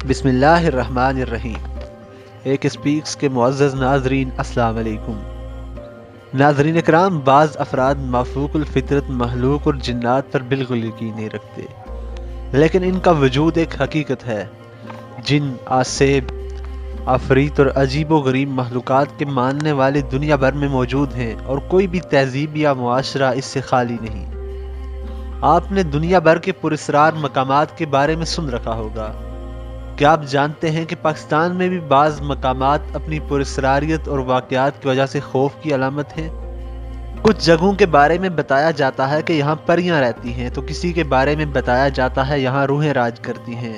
بسم اللہ الرحمن الرحیم۔ ایک اسپیکس کے معزز ناظرین، السلام علیکم۔ ناظرین اکرام، بعض افراد مافوق الفطرت مخلوق اور جنات پر بالکل یقین نہیں رکھتے، لیکن ان کا وجود ایک حقیقت ہے۔ جن، آسیب، عفریت اور عجیب و غریب مخلوقات کے ماننے والے دنیا بھر میں موجود ہیں، اور کوئی بھی تہذیب یا معاشرہ اس سے خالی نہیں۔ آپ نے دنیا بھر کے پراسرار مقامات کے بارے میں سن رکھا ہوگا۔ کیا آپ جانتے ہیں کہ پاکستان میں بھی بعض مقامات اپنی پراسراریت اور واقعات کی وجہ سے خوف کی علامت ہیں؟ کچھ جگہوں کے بارے میں بتایا جاتا ہے کہ یہاں پریاں رہتی ہیں، تو کسی کے بارے میں بتایا جاتا ہے یہاں روحیں راج کرتی ہیں۔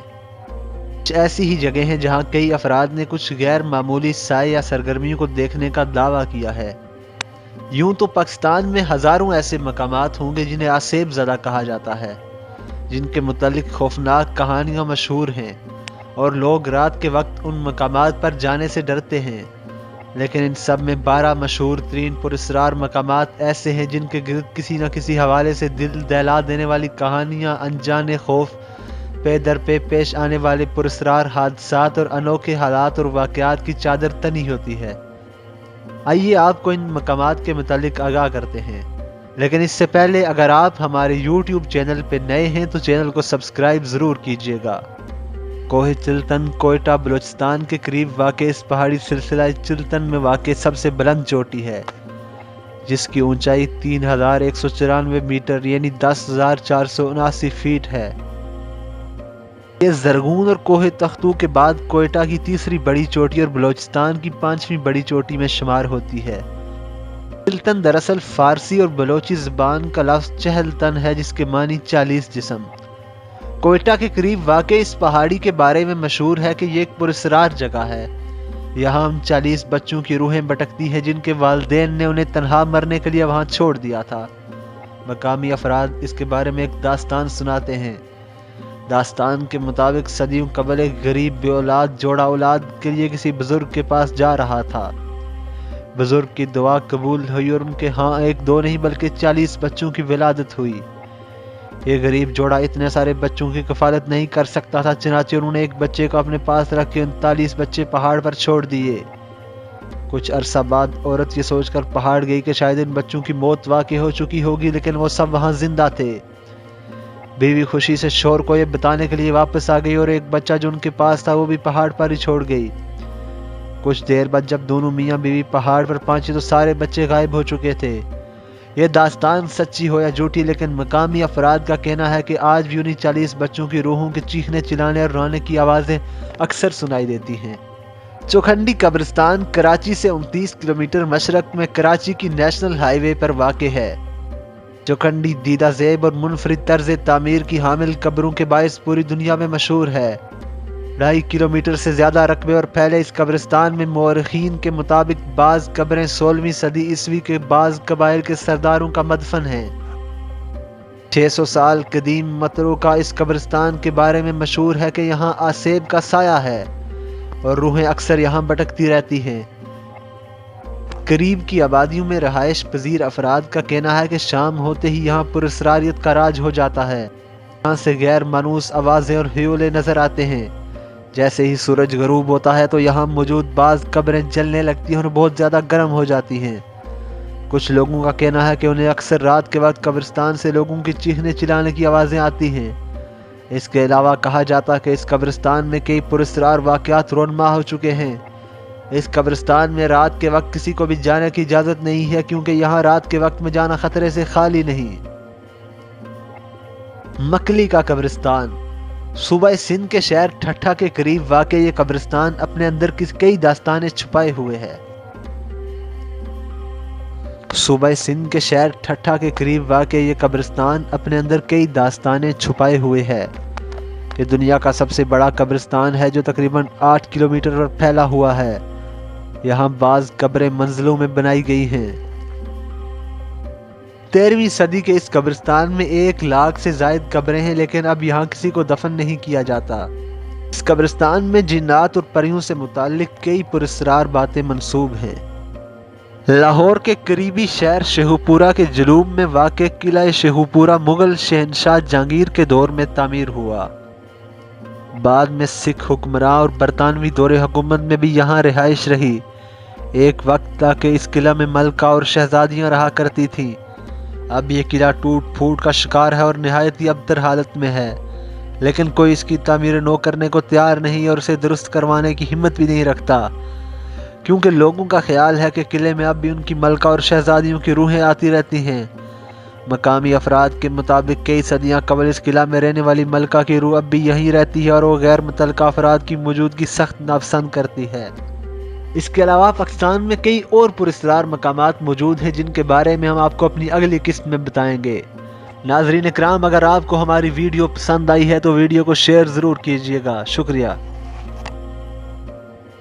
کچھ ایسی ہی جگہ ہیں جہاں کئی افراد نے کچھ غیر معمولی سائے یا سرگرمیوں کو دیکھنے کا دعویٰ کیا ہے۔ یوں تو پاکستان میں ہزاروں ایسے مقامات ہوں گے جنہیں آسیب زدہ کہا جاتا ہے، جن کے متعلق خوفناک کہانیاں مشہور ہیں، اور لوگ رات کے وقت ان مقامات پر جانے سے ڈرتے ہیں۔ لیکن ان سب میں 12 مشہور ترین پراسرار مقامات ایسے ہیں جن کے گرد کسی نہ کسی حوالے سے دل دہلا دینے والی کہانیاں، انجانے خوف، پے در پے پیش آنے والے پراسرار حادثات اور انوکھے حالات اور واقعات کی چادر تنی ہوتی ہے۔ آئیے آپ کو ان مقامات کے متعلق آگاہ کرتے ہیں، لیکن اس سے پہلے اگر آپ ہمارے یوٹیوب چینل پہ نئے ہیں تو چینل کو سبسکرائب ضرور کیجیے گا۔ کوہ چلتن کوئٹہ بلوچستان کے قریب واقع اس پہاڑی سلسلہ چلتن میں واقع سب سے بلند چوٹی ہے، جس کی اونچائی 3194 میٹر یعنی 10,479 فیٹ ہے۔ یہ زرغون اور کوہ تختو کے بعد کوئٹہ کی تیسری بڑی چوٹی اور بلوچستان کی 5ویں بڑی چوٹی میں شمار ہوتی ہے۔ چلتن دراصل فارسی اور بلوچی زبان کا لفظ چہلتن ہے، جس کے معنی 40 جسم۔ کوئٹہ کے قریب واقع اس پہاڑی کے بارے میں مشہور ہے کہ یہ ایک پراسرار جگہ ہے۔ یہاں 40 بچوں کی روحیں بھٹکتی ہیں جن کے والدین نے انہیں تنہا مرنے کے لیے وہاں چھوڑ دیا تھا۔ مقامی افراد اس کے بارے میں ایک داستان سناتے ہیں۔ داستان کے مطابق صدیوں قبل ایک غریب بے اولاد جوڑا اولاد کے لیے کسی بزرگ کے پاس جا رہا تھا۔ بزرگ کی دعا قبول ہوئی اور ان کے ہاں ایک دو نہیں بلکہ 40 بچوں کی ولادت ہوئی۔ یہ غریب جوڑا اتنے سارے بچوں کی کفالت نہیں کر سکتا تھا، چنانچہ انہوں نے ایک بچے کو اپنے پاس رکھ کے 39 بچے پہاڑ پر چھوڑ دیے۔ کچھ عرصہ بعد عورت یہ سوچ کر پہاڑ گئی کہ شاید ان بچوں کی موت واقع ہو چکی ہوگی، لیکن وہ سب وہاں زندہ تھے۔ بیوی خوشی سے شوہر کو یہ بتانے کے لیے واپس آ گئی اور ایک بچہ جو ان کے پاس تھا وہ بھی پہاڑ پر ہی چھوڑ گئی۔ کچھ دیر بعد جب دونوں میاں بیوی پہاڑ پر پہنچے تو سارے بچے غائب ہو چکے تھے۔ یہ داستان سچی ہو یا جھوٹی، لیکن مقامی افراد کا کہنا ہے کہ آج بھی انہیں 40 بچوں کی روحوں کے چیخنے چلانے اور رونے کی آوازیں اکثر سنائی دیتی ہیں۔ چوکھنڈی قبرستان کراچی سے 29 کلومیٹر مشرق میں کراچی کی نیشنل ہائی وے پر واقع ہے۔ چوکھنڈی دیدہ زیب اور منفرد طرز تعمیر کی حامل قبروں کے باعث پوری دنیا میں مشہور ہے۔ 2.5 کلومیٹر سے زیادہ رقبے اور پھیلے اس قبرستان میں مورخین کے مطابق بعض قبریں 16ویں صدی عیسوی کے بعض قبائل کے سرداروں کا مدفن ہیں۔ 600 سال قدیم متروکہ اس قبرستان کے بارے میں مشہور ہے کہ یہاں آسیب کا سایہ ہے اور روحیں اکثر یہاں بھٹکتی رہتی ہیں۔ قریب کی آبادیوں میں رہائش پذیر افراد کا کہنا ہے کہ شام ہوتے ہی یہاں پراسراریت کا راج ہو جاتا ہے۔ یہاں سے غیر مانوس آوازیں اور ہیولے نظر آتے ہیں۔ جیسے ہی سورج غروب ہوتا ہے تو یہاں موجود بعض قبریں جلنے لگتی ہیں اور بہت زیادہ گرم ہو جاتی ہیں۔ کچھ لوگوں کا کہنا ہے کہ انہیں اکثر رات کے وقت قبرستان سے لوگوں کی چیخنے چلانے کی آوازیں آتی ہیں۔ اس کے علاوہ کہا جاتا ہے کہ اس قبرستان میں کئی پراسرار واقعات رونما ہو چکے ہیں۔ اس قبرستان میں رات کے وقت کسی کو بھی جانے کی اجازت نہیں ہے، کیونکہ یہاں رات کے وقت میں جانا خطرے سے خالی نہیں۔ مکلی کا قبرستان صوبہ سندھ کے شہر ٹھٹھہ کے قریب واقع یہ قبرستان اپنے اندر کئی داستانیں چھپائے ہوئے ہے۔ صوبہ سندھ کے شہر ٹھٹھہ کے قریب واقع یہ قبرستان اپنے اندر کئی داستانیں چھپائے ہوئے ہے۔ یہ دنیا کا سب سے بڑا قبرستان ہے جو تقریباً 8 کلومیٹر پر پھیلا ہوا ہے۔ یہاں بعض قبریں منزلوں میں بنائی گئی ہیں۔ 13ویں صدی کے اس قبرستان میں 1 لاکھ سے زائد قبریں ہیں، لیکن اب یہاں کسی کو دفن نہیں کیا جاتا۔ اس قبرستان میں جنات اور پریوں سے متعلق کئی پراسرار باتیں منسوب ہیں۔ لاہور کے قریبی شہر شیخوپورہ کے جنوب میں واقع قلعہ شیخوپورہ مغل شہنشاہ جہانگیر کے دور میں تعمیر ہوا۔ بعد میں سکھ حکمراں اور برطانوی دور حکومت میں بھی یہاں رہائش رہی۔ ایک وقت تھا کہ اس قلعہ میں ملکہ اور شہزادیاں رہا کرتی تھیں۔ اب یہ قلعہ ٹوٹ پھوٹ کا شکار ہے اور نہایت ہی ابتر حالت میں ہے، لیکن کوئی اس کی تعمیر نو کرنے کو تیار نہیں اور اسے درست کروانے کی ہمت بھی نہیں رکھتا، کیونکہ لوگوں کا خیال ہے کہ قلعے میں اب بھی ان کی ملکہ اور شہزادیوں کی روحیں آتی رہتی ہیں۔ مقامی افراد کے مطابق کئی صدیاں قبل اس قلعہ میں رہنے والی ملکہ کی روح اب بھی یہیں رہتی ہے اور وہ غیر متعلقہ افراد کی موجودگی سخت ناپسند کرتی ہے۔ اس کے علاوہ پاکستان میں کئی اور پراسرار مقامات موجود ہیں جن کے بارے میں ہم آپ کو اپنی اگلی قسط میں بتائیں گے۔ ناظرین اکرام، اگر آپ کو ہماری ویڈیو پسند آئی ہے تو ویڈیو کو شیئر ضرور کیجیے گا۔ شکریہ۔